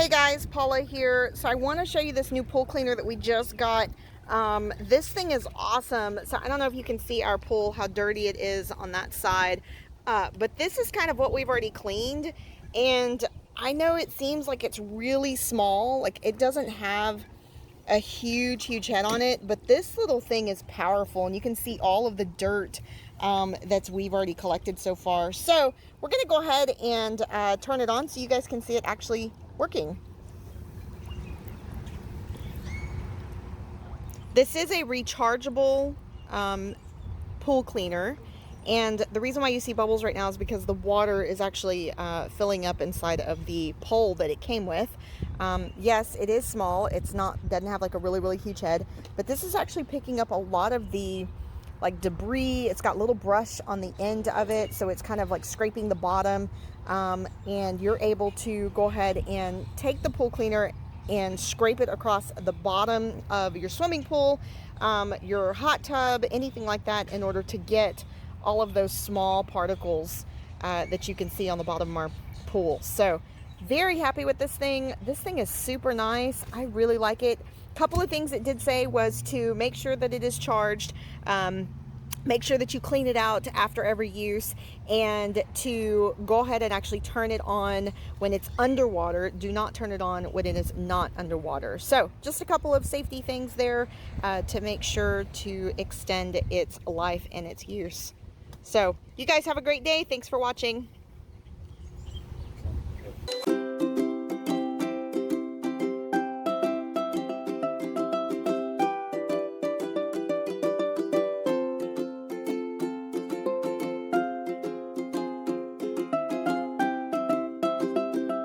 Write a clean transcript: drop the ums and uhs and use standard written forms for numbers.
Hey guys, Paula here. So I want to show you this new pool cleaner that we just got. This thing is awesome. So I don't know if you can see our pool, how dirty it is on that side. But this is kind of what we've already cleaned. And I know it seems like it's really small. Like it doesn't have a huge head on it, but this little thing is powerful, and you can see all of the dirt that's we've already collected so far. So we're gonna go ahead and turn it on so you guys can see it actually working. This is a rechargeable pool cleaner, and the reason why you see bubbles right now is because the water is actually filling up inside of the pole that it came with. Yes, it is small. It's not, doesn't have like a really huge head, but this is actually picking up a lot of the like debris. It's got little brush on the end of it, so it's kind of like scraping the bottom, and you're able to go ahead and take the pool cleaner and scrape it across the bottom of your swimming pool, your hot tub, anything like that, in order to get all of those small particles that you can see on the bottom of our pool. So very happy with this thing. This thing is super nice. I really like it. Couple of things it did say was to make sure that it is charged, make sure that you clean it out after every use, and to go ahead and actually turn it on when it's underwater. Do not turn it on when it is not underwater. So just a couple of safety things there to make sure to extend its life and its use. So you guys have a great day. Thanks for watching.